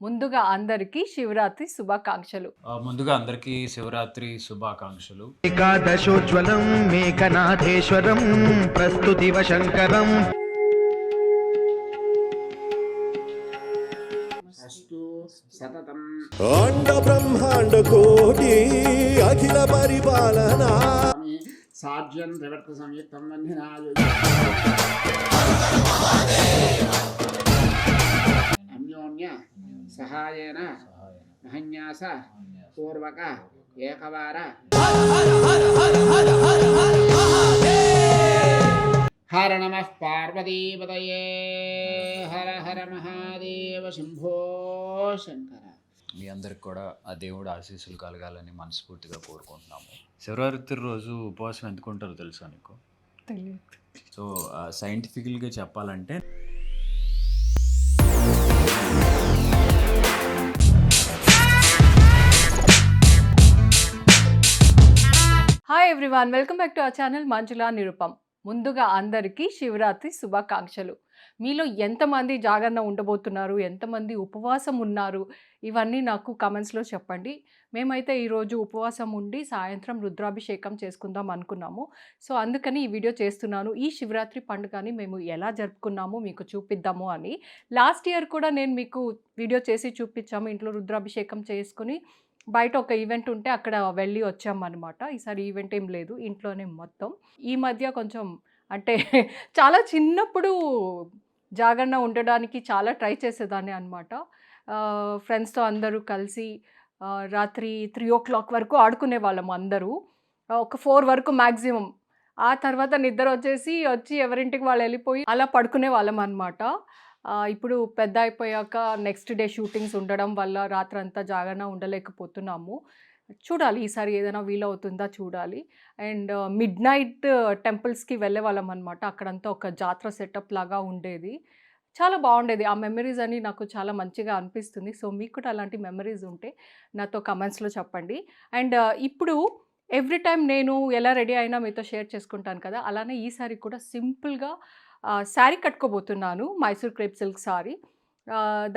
ముందుగా అందరికీ శివరాత్రి శుభాకాంక్షలు. ముందుగా అందరికీ శివరాత్రి శుభాకాంక్షలు. ఏకాదశోజ్వలం మేఘనాథేశ్వరం ప్రస్తుతివ శంకరం. అస్తు సతతం అండ బ్రహ్మాండ కోటి అఖిల పరిపాలనా సాధ్యం త్రివర్త సంయుక్తం వందినాయ అన్యోన్య సహాయేన మహన్యాస పూర్వక ఏకవార హర నమః పార్వతీపతయే హర హర మహాదేవ శంభో శంకర. మీ అందరికి కూడా ఆ దేవుడు ఆశీస్సులు కలగాలని మనస్ఫూర్తిగా కోరుకుంటున్నాము. శివరాత్రి రోజు ఉపవాసం ఎందుకు ఉంటారో తెలుసా నీకు? తెలియదు. సో సైంటిఫికల్గా చెప్పాలంటే hi everyone, welcome back to our channel Manjula Nirupam. ముందుగా అందరికీ శివరాత్రి శుభాకాంక్షలు. మీలో ఎంతమంది జాగరణ ఉండబోతున్నారు, ఎంతమంది ఉపవాసం ఉన్నారు, ఇవన్నీ నాకు కమెంట్స్లో చెప్పండి. మేమైతే ఈరోజు ఉపవాసం ఉండి సాయంత్రం రుద్రాభిషేకం చేసుకుందాం అనుకున్నాము. సో అందుకని ఈ వీడియో చేస్తున్నాను. ఈ శివరాత్రి పండుగని మేము ఎలా జరుపుకున్నాము మీకు చూపిద్దాము అని. లాస్ట్ ఇయర్ కూడా నేను మీకు వీడియో చేసి చూపించాము. ఇంట్లో రుద్రాభిషేకం చేసుకుని బయట ఒక ఈవెంట్ ఉంటే అక్కడ వెళ్ళి వచ్చామన్నమాట. ఈసారి ఈవెంట్ ఏం లేదు, ఇంట్లోనే మొత్తం. ఈ మధ్య కొంచెం అంటే చాలా చిన్నప్పుడు జాగరణ ఉండడానికి చాలా ట్రై చేసేదాన్ని అనమాట. ఫ్రెండ్స్తో అందరూ కలిసి రాత్రి 3 వరకు ఆడుకునే వాళ్ళము అందరూ. ఒక 4 వరకు మ్యాక్సిమం. ఆ తర్వాత నిద్ర వచ్చి ఎవరింటికి వాళ్ళు వెళ్ళిపోయి అలా పడుకునే వాళ్ళం అనమాట. ఇప్పుడు పెద్ద అయిపోయాక నెక్స్ట్ డే షూటింగ్స్ ఉండడం వల్ల రాత్రంతా జాగరణ ఉండలేకపోతున్నాము. చూడాలి ఈసారి ఏదైనా వీలవుతుందా చూడాలి. అండ్ మిడ్‌నైట్ టెంపుల్స్‌కి వెళ్ళేవాళ్ళం అనమాట. అక్కడంతా ఒక జాతర సెటప్ లాగా ఉండేది. చాలా బాగుండేది. ఆ మెమరీస్ అని నాకు చాలా మంచిగా అనిపిస్తుంది. సో మీకు కూడా అలాంటి మెమరీస్ ఉంటే నాతో కమెంట్స్‌లో చెప్పండి. అండ్ ఇప్పుడు ఎవ్రీ టైమ్ నేను ఎలా రెడీ అయినా మీతో షేర్ చేసుకుంటాను కదా, అలానే ఈసారి కూడా సింపుల్గా శారీ కట్టుకోబోతున్నాను. Mysore crepe silk sari.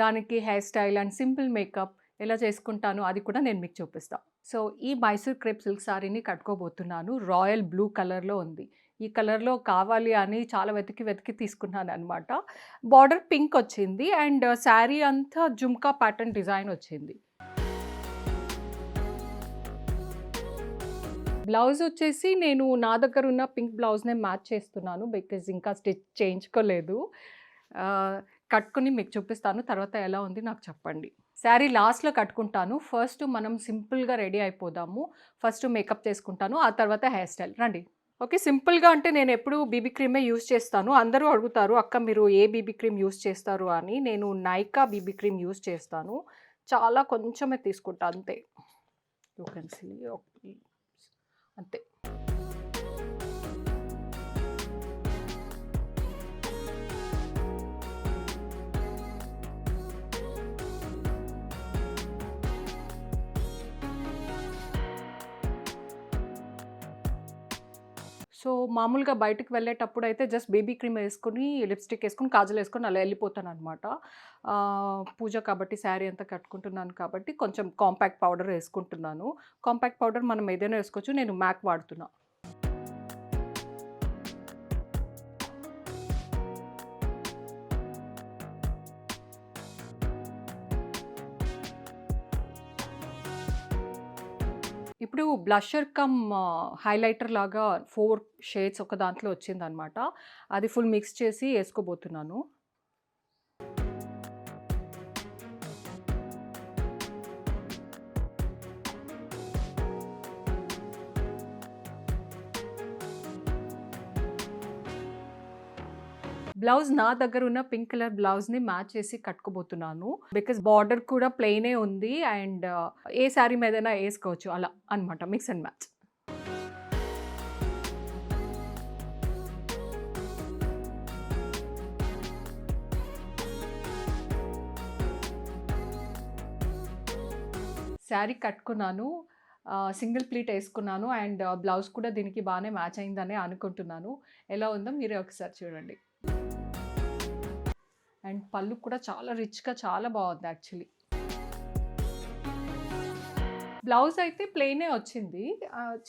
దానికి hair style and simple makeup ఎలా చేసుకుంటానో అది కూడా నేను మీకు చూపిస్తాను. సో ఈ మైసూర్ క్రేప్ సిల్క్ శారీని కట్టుకోబోతున్నాను. రాయల్ బ్లూ కలర్లో ఉంది. ఈ కలర్లో కావాలి అని చాలా వెతికి తీసుకున్నాను అనమాట. బార్డర్ పింక్ వచ్చింది అండ్ శారీ అంతా జుమ్కా ప్యాటర్న్ డిజైన్ వచ్చింది. బ్లౌజ్ వచ్చేసి నేను నా దగ్గర ఉన్న పింక్ బ్లౌజ్నే మ్యాచ్ చేస్తున్నాను. బికాజ్ ఇంకా స్టిచ్ చేయించుకోలేదు. కట్టుకుని మీకు చూపిస్తాను. తర్వాత ఎలా ఉంది నాకు చెప్పండి. శారీ లాస్ట్లో కట్టుకుంటాను. ఫస్ట్ మనం సింపుల్గా రెడీ అయిపోదాము. ఫస్ట్ మేకప్ చేసుకుంటాను, ఆ తర్వాత హెయిర్ స్టైల్. రండి. ఓకే, సింపుల్గా అంటే నేను ఎప్పుడు బీబీ క్రీమే యూస్ చేస్తాను. అందరూ అడుగుతారు అక్క మీరు ఏ బీబీ క్రీమ్ యూస్ చేస్తారు అని. నేను నైకా బీబీ క్రీమ్ యూస్ చేస్తాను. చాలా కొంచెమే తీసుకుంటా అంతే. యూ కెన్ సీ అంతే. సో మామూలుగా బయటకు వెళ్ళేటప్పుడు అయితే జస్ట్ బేబీ క్రీమ్ వేసుకొని, లిప్స్టిక్ వేసుకొని, కాజల్ వేసుకొని అలా వెళ్ళిపోతాననమాట. పూజ కాబట్టి శారీ అంతా కట్టుకుంటున్నాను కాబట్టి కొంచెం కాంపాక్ట్ పౌడర్ వేసుకుంటున్నాను. కాంపాక్ట్ పౌడర్ మనం ఏదైనా వేసుకోవచ్చు. నేను మ్యాక్ వాడుతున్నా. ఇప్పుడు బ్లషర్ కమ్ హైలైటర్ లాగా 4 షేడ్స్ ఒక దాంట్లో వచ్చిందనమాట. అది ఫుల్ మిక్స్ చేసి వేసుకోబోతున్నాను. బ్లౌజ్ నా దగ్గర ఉన్న పింక్ కలర్ బ్లౌజ్ని మ్యాచ్ చేసి కట్టుకోబోతున్నాను. బికాజ్ బార్డర్ కూడా ప్లెయినే ఉంది అండ్ ఏ శారీ మీదైనా వేసుకోవచ్చు అలా అనమాట. Mix and match. శారీ కట్టుకున్నాను. సింగిల్ ప్లీట్ వేసుకున్నాను అండ్ బ్లౌజ్ కూడా దీనికి బాగానే మ్యాచ్ అయిందని అనుకుంటున్నాను. ఎలా ఉందో మీరే ఒకసారి చూడండి. అండ్ పళ్ళు కూడా చాలా రిచ్గా చాలా బాగుంది యాక్చువల్లీ. బ్లౌజ్ అయితే ప్లెయినే వచ్చింది.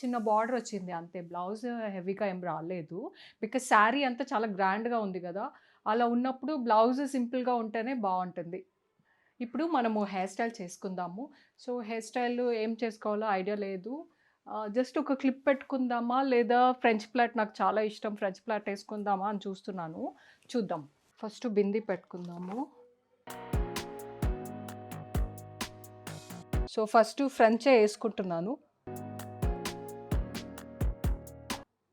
చిన్న బార్డర్ వచ్చింది అంతే. బ్లౌజ్ హెవీగా ఏం రాలేదు. బికాజ్ శారీ అంతా చాలా గ్రాండ్‌గా ఉంది గదా! అలా ఉన్నప్పుడు బ్లౌజ్ సింపుల్‌గా ఉంటేనే బావుంటుంది. ఇప్పుడు మనము హెయిర్ స్టైల్ చేసుకుందాము. సో, హెయిర్ స్టైల్ ఏం చేసుకోవాలో ఐడియా లేదు. జస్ట్ ఒక క్లిప్ పెట్టుకుందామా? లేదా ఫ్రెంచ్ ప్లాట్ నాకు చాలా ఇష్టం. ఫ్రెంచ్ ప్లాట్ ఏసుకుందామా అని చూస్తున్నాను. చూద్దాం. ఫస్ట్ బిందీ పెట్టుకుందాము. సో, ఫస్ట్ ఫ్రెంచే ఏసుకుంటున్నాను.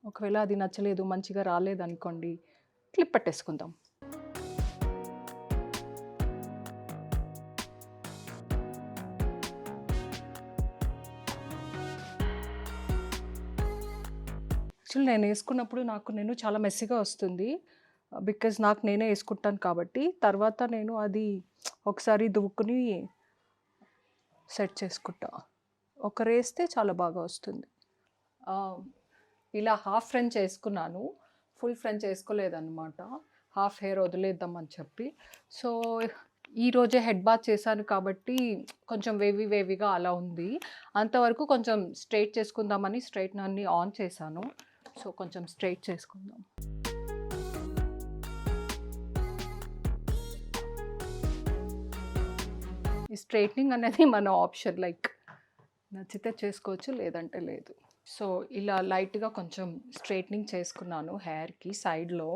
ఒకవేళ అది నచ్చలేదు, మంచిగా రాలేదనుకోండి, క్లిప్ పెట్టేసుకుందాం. యాక్చువల్లీ నేను ఏసుకున్నప్పుడు నేను చాలా మెస్సీగా వస్తుంది. బికాజ్ నాకు నేనే ఏసుకుంటాను కాబట్టి. తర్వాత నేను అది ఒకసారి దువ్వుకొని సెట్ చేసుకుంటా. ఒకరేస్తే చాలా బాగా వస్తుంది. ఇలా హాఫ్ ఫ్రెంచ్ ఏసుకున్నాను. ఫుల్ ఫ్రెంచ్ ఏసుకోలేదనమాట. హాఫ్ హెయిర్ వదిలేద్దామని చెప్పి. సో, ఈరోజే హెడ్ బాత్ చేశాను కాబట్టి కొంచెం వేవీగా అలా ఉంది. అంతవరకు కొంచెం స్ట్రెయిట్ చేసుకుందామని స్ట్రెయిట్‌నర్‌ని ఆన్ చేశాను. సో, కొంచెం స్ట్రెయిట్ చేసుకుందాం. ఈ స్ట్రెయిట్నింగ్ అనేది మన ఆప్షన్. లైక్ నచ్చితే చేసుకోవచ్చు, లేదంటే లేదు. సో, ఇలా లైట్‌గా కొంచెం స్ట్రెయిట్నింగ్ చేసుకున్నాను హెయిర్‌కి సైడ్‌లో.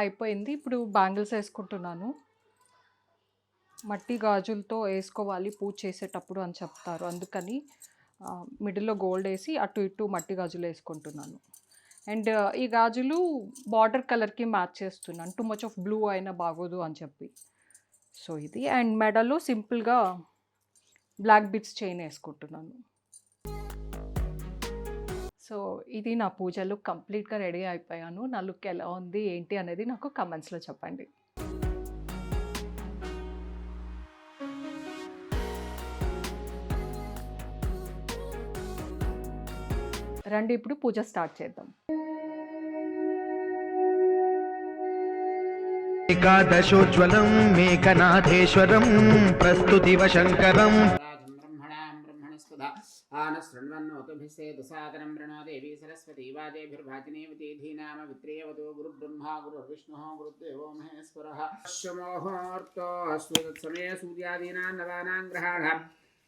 అయిపోయింది. ఇప్పుడు బ్యాంగిల్స్ ఏసుకుంటున్నాను. మట్టి గాజులతో ఏసుకోవాలి పూజ చేసేటప్పుడు అని చెప్తారు. అందుకని మిడిల్‌లో గోల్డ్ ఏసి అటు ఇటు మట్టి గాజులు ఏసుకుంటున్నాను. అండ్ ఈ గాజులు బార్డర్ కలర్‌కి మ్యాచ్ చేస్తున్నాను. టూ మచ్ ఆఫ్ బ్లూ అయినా బాగోదు అని చెప్పి. సో, ఇది అండ్ మెడలో సింపుల్‌గా బ్లాక్ బీడ్స్ చైన్ ఏసుకుంటున్నాను. సో, ఇది నా పూజ లుక్ కంప్లీట్‌గా రెడీ అయిపోయాను. నా లుక్ ఎలా ఉంది, ఏంటి అనేది నాకు కామెంట్స్‌లో చెప్పండి. రండి ఇప్పుడు పూజ స్టార్ట్ చేద్దాం. ఏకాదశోజ్వలం మేఘనాథేశ్వరం ప్రస్తుతివ శంకరం బ్రహ్మణాం బ్రహ్మణస్పద ఆనశృణ్వన్నోతుభిస్సేదసాదనం ప్రణో దేవీ సరస్వతీ వాదేభిర్భాజినేవతి ధీనామ విత్రేవతో గురుర్బ్రహ్మా గురుర్విష్ణుః గురుర్దేవో మహేశ్వరः శుభముహూర్తోऽస్తు తత్సమये సూర్యాదీనాం నవానాం గ్రహాణాం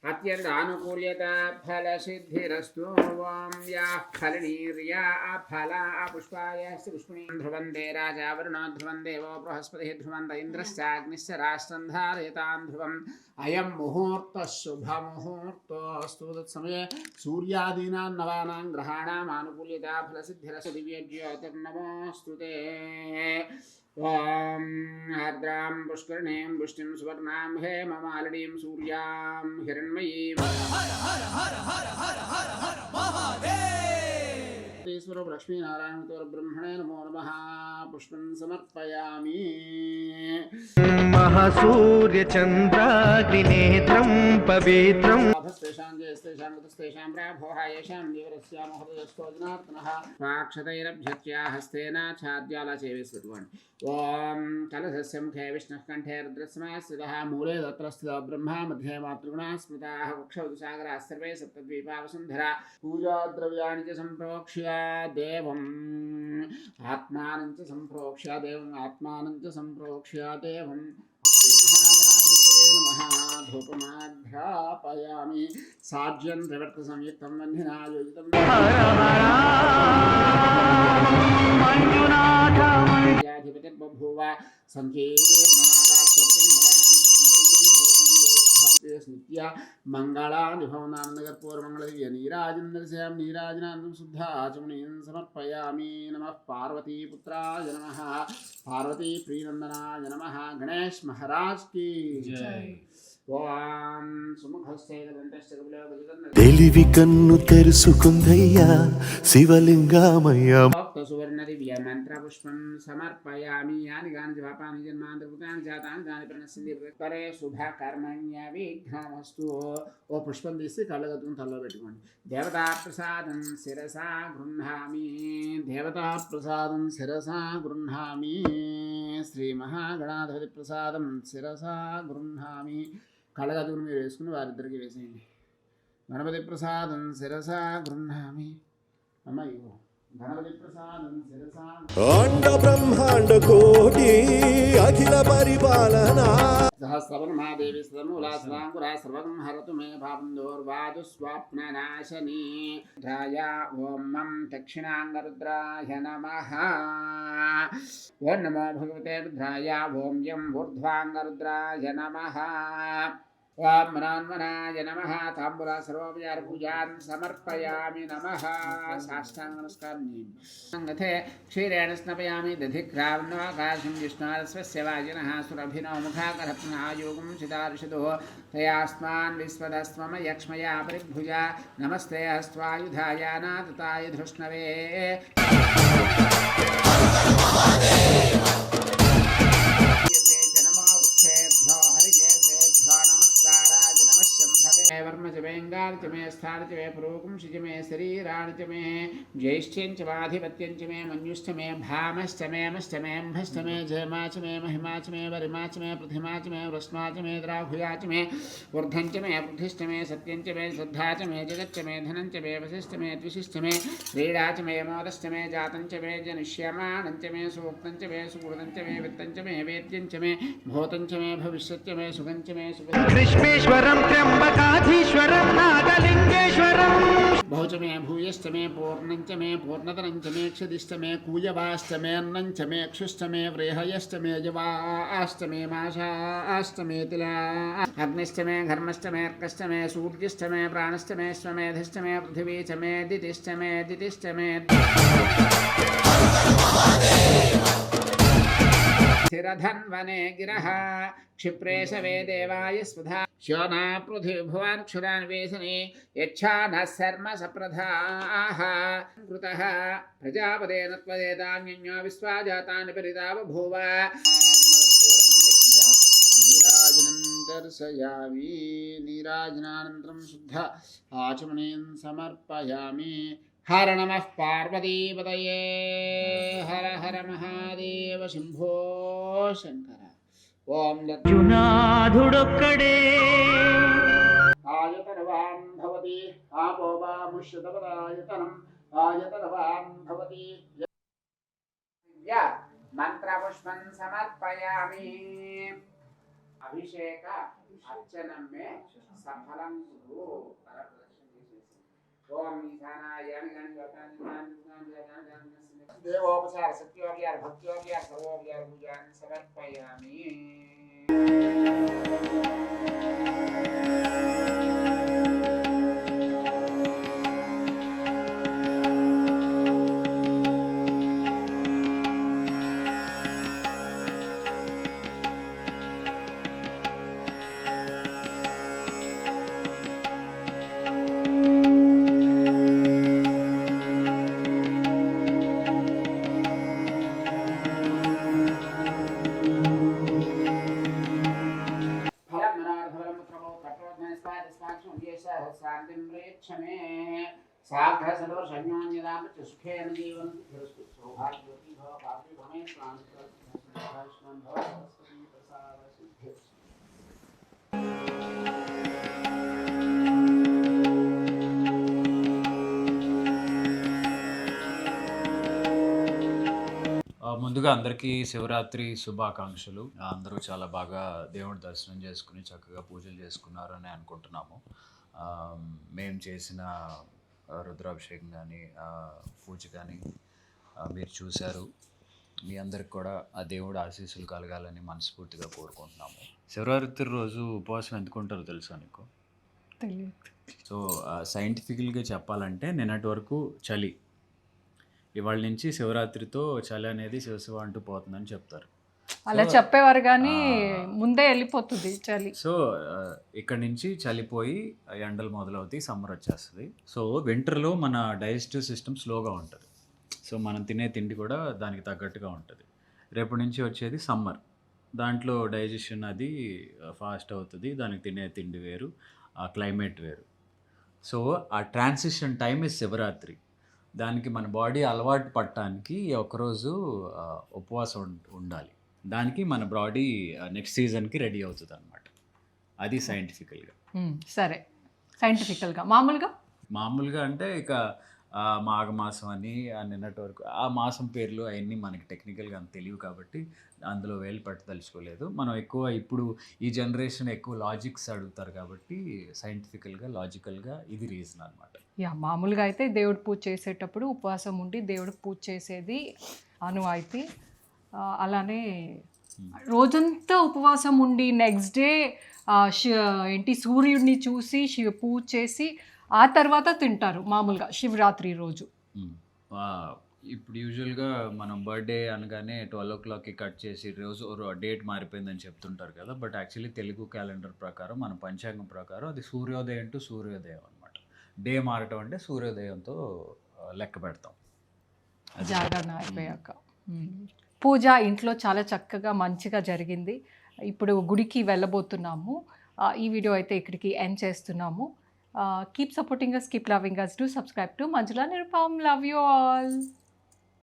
అత్యంతానుకూల్యతా ఫలసిద్ధిరస్తు. ఓం యాః ఫలనీర్యా ఫలా పుష్పాయాస్తి పుష్పిణీం ధ్రువందే రాజా వరుణో ధ్రువం దేవో బృహస్పతిః ధ్రువంత ఇంద్రశ్చాగ్నిశ్చ రాష్ట్రం ధారయతాం ధ్రువం. అయం ముహూర్తః శుభముహూర్తోऽస్తు తత్సమये సూర్యాదీనాం నవానాం గ్రహాణాం ఆనుకూల్యతా ఫలసిద్ధిరస్తు. దివ్యజ్యోతిర్నమోऽస్తు తే. ఓం ఆర్ద్రాం పుష్కరిణీం పుష్టిం సువర్ణాం హేమమాలినీం సూర్యాం హిరణ్మయీం ఈశ్వర లక్ష్మీనారాయణతో బ్రహ్మణే నమో నమః. పుష్పం సమర్పయామి. మహాసూర్యచంద్రాగ్నినేత్రం పవిత్రం లాభస్తేషాం జయస్తేషాం ఋతుస్తేషాం ప్రాభోః యేషాం దేవరస్యామ హృదయస్థో జనార్దనః స్వాక్షతైరభ్యర్చ్యా హస్తేన ఛాద్యాల చేవేసుకోండి. ఓం కలశస్య ముఖే విష్ణుః కంఠే రుద్రస్మా స్థితః మూలే తత్ర స్థితో బ్రహ్మ మధ్యే మాతృగుణా స్మృతాః వక్షౌ సాగరాः సర్వే సప్తద్వీపా వసుంధరా. పూజాద్రవ్యాణి చ సంప్రోక్ష్య దేవం ఆత్మానం చ సంప్రోక్ష్య దేవం ఆత్మానం చ సంప్రోక్ష్య దేవం. శ్రీ మహాగణాధిపతయే నమః. ధూపమాఘ్రాపయామి. సాజ్యం త్రివర్త సంయుక్తం వంధినా యోజితం బభూవ సంకీర్ణాగాస్య మంగళాని భవనాం నగర్పూర్వమంగళదివ్య నీరాజనం నీరాజనానందం శుద్ధ ఆచమనీయం సమర్పయామి. నమః పార్వతీపుత్రాయ నమః. పార్వతీ ప్రీనందనాయ నమః. గణేష్ మహారాజ్ కి జై. ఓం సుముఖస్థైర్దంతశ్చకబిలో తెలివి కన్ను తెరుసుకుందయ్యా శివలింగమయ్యా. సువర్ణ దివ్య మంత్ర పుష్పం సమర్పయామి. యాని గాని జపాని జన్మాంతృతాని జాతాని దాని ప్రణస్సింది పరే శుభ కర్మణ్య విఘ్నమస్తు. ఓ పుష్పం తీసి కళ్ళగత్తుకుని తలలో పెట్టుకోండి. దేవతా ప్రసాదం శిరసా గృహ్ణామి. దేవతా ప్రసాదం శిరసా గృహ్ణామి. శ్రీ మహాగణాధిపతి ప్రసాదం శిరసా గృహ్ణామి. కళ్ళగత్తుకుని మీరు వేసుకుని వారిద్దరికి వేసేయండి. गणपतिप्रसादं शिरसा गृह्णामि मम यो गणपतिप्रसादं शिरसा అండ బ్రహ్మాండ కోటి అఖిల పరిపాలన सहस्रवर्मादेवी सदमूलासनाङ्कुरा सर्वं हरतु मे भावन्दोर्वादुस्वाप्ननाशनी ध्याया ॐ मं दक्षिणाङ्गरुद्राय नमः ॐ नमो भगवते रुद्राय ॐ यं ऊर्ध्वाङ्गरुद्राय नमः ॐ मनान्मनाय नमः ताम्बूला सर्वोपचारपूजां समर्पयामि नमः साष्टाङ्गनमस्कारं सङ्गते क्षीरेण स्नपयामि दधिक्रावन्नवाकाशं जिष्णारस्वस्य वाजिनः सुरभिनो मुखाकरत्नायोगं चिदार्षदो तयास्मान् विश्वदस्मम यक्ष्मया परिभुजा नमस्ते हस्त्वायुधाय नादताय धृष्णवे वर्म च वेङ्गार च मे स्थान च मे पुरोगुं च मे शरीराणि च मे ज्येष्ठ्यं च माधिपत्यं च मे मन्युश्च मे भामश्च मे मश्च मे म्भश्च मे जयमा च मे महिमा च मे वरिमा च मे पृथिमा च मे वृष्मा च मे द्राहुया च मे ऊर्ध्वं च मे बुद्धिश्च मे सत्यं च मे श्रद्धा च मे जगच्च मे धनं च मे वशिश्च मे द्विषिश्च मे क्रीडा च मे मोदश्च मे जातं च मे जनिष्यमानं च मे सूक्तं च मे सुकृतं च मे वित्तं च मे वेद्यं च मे भूतं च मे भविष्यत् च मे सुखं च मे सुखं ग्रीष्मेश्वरं त्र्यम्बकाधीश्वरं नागलिङ्गेश्वरं भौच मे भूयश्च मे पूर्णं च मे पूर्णतरं च मे क्षदिश्च मे कूयवाश्च मे अन्नं च मे क्षुश्च मे व्रेहयश्च मे जवाश्च मे माशाश्च मे तिला अग्निश्च मे घर्मश्च मे अर्कश्च मे सूर्यश्च मे प्राणश्च मे स्वमेधश्च मे पृथिवी च मे दितिश्च मे दितिश्च मे स्थिरधन्वने गिरः क्षिप्रेश वे देवाय स्वधा श्योना पृथिभुवान् क्षुरान्वेषणे यच्छानः शर्म सप्रधाः कृतः प्रजापतेन त्वदेतान्यो विश्वाजातानि परिता बभूव नीराजनं दर्शयामि नीराजनानन्तरं शुद्ध आचमनीं समर्पयामि हर नमः पार्वतीपतये हर हर महादेव शम्भो शङ्कर ओम जुनाधुडొక్కడే आयतनवान् भवति आपो वा मुष्यतपदायतनम् आयतनवान् भवति मंत्रपुष्पं समर्पयामि अभिषेक अर्चनं में सफलं कुरु ओम ईशानाय देवोपचार सत्योपचार भक्त्योपचार सर्वोपचार पूजां समर्पयामि सुखेन जीवन सौभाग्यवती भव पापी भवे स्वामी भव सरस्वती प्रसाद सिद्धि ముందుగా అందరికీ శివరాత్రి శుభాకాంక్షలు. అందరూ చాలా బాగా దేవుడి దర్శనం చేసుకుని చక్కగా పూజలు చేసుకున్నారని అనుకుంటున్నాము. మేము చేసిన రుద్రాభిషేకం కానీ పూజ కానీ మీరు చూశారు. మీ అందరికి కూడా ఆ దేవుడు ఆశీస్సులు కలగాలని మనస్ఫూర్తిగా కోరుకుంటున్నాము. శివరాత్రి రోజు ఉపవాసం ఎందుకుంటారో తెలుసా నీకు? తెలియదు. సో సైంటిఫికల్గా చెప్పాలంటే నిన్నటి వరకు చలి, ఇవాళ నుంచి శివరాత్రితో చలి అనేది శివశివ అంటూ పోతుందని చెప్తారు. అలా చెప్పేవారు కానీ ముందే వెళ్ళిపోతుంది చలి. సో ఇక్కడ నుంచి చలిపోయి ఎండలు మొదలవుతాయి, సమ్మర్ వచ్చేస్తుంది. సో వింటర్లో మన డైజెస్టివ్ సిస్టమ్ స్లోగా ఉంటుంది. సో మనం తినే తిండి కూడా దానికి తగ్గట్టుగా ఉంటుంది. రేపటి నుంచి వచ్చేది సమ్మర్, దాంట్లో డైజెషన్ అది ఫాస్ట్ అవుతుంది. దానికి తినే తిండి వేరు, ఆ క్లైమేట్ వేరు. సో ఆ ట్రాన్సిషన్ టైం ఇస్ శివరాత్రి. దానికి మన బాడీ అలవాటు పడటానికి ఒకరోజు ఉపవాసం ఉండాలి. దానికి మన బాడీ నెక్స్ట్ సీజన్కి రెడీ అవుతుంది అనమాట. అది సైంటిఫికల్గా. సరే, సైంటిఫికల్గా మామూలుగా అంటే ఇక మాఘమాసం అని నిన్నటి వరకు ఆ మాసం పేర్లు అవన్నీ మనకి టెక్నికల్గా అంత తెలియవు కాబట్టి అందులో వేలు పట్టదలుచుకోలేదు. మనం ఎక్కువ ఇప్పుడు ఈ జనరేషన్ ఎక్కువ లాజిక్స్ అడుగుతారు కాబట్టి సైంటిఫికల్గా లాజికల్గా ఇది రీజన్ అనమాట. మామూలుగా అయితే దేవుడు పూజ చేసేటప్పుడు ఉపవాసం ఉండి దేవుడికి పూజ చేసేది ఆనవాయితీ. అలానే రోజంతా ఉపవాసం ఉండి నెక్స్ట్ డే సూర్యుడిని చూసి పూజ చేసి ఆ తర్వాత తింటారు మామూలుగా శివరాత్రి రోజు. ఇప్పుడు యూజువల్గా మనం బర్త్డే అనగానే 12 కట్ చేసి రోజు డేట్ మారిపోయిందని చెప్తుంటారు కదా. బట్ యాక్చువల్లీ తెలుగు క్యాలెండర్ ప్రకారం మన పంచాంగం ప్రకారం అది సూర్యోదయం టు సూర్యోదయం అనమాట. డే మారటం అంటే సూర్యోదయంతో లెక్క పెడతాం జాగరణ అయిపోయాక. పూజ ఇంట్లో చాలా చక్కగా మంచిగా జరిగింది. ఇప్పుడు గుడికి వెళ్ళబోతున్నాము. ఈ వీడియో అయితే ఇక్కడికి ఎండ్ చేస్తున్నాము. Keep supporting us, keep loving us. Do subscribe to Manjula Nirupam. Love you all.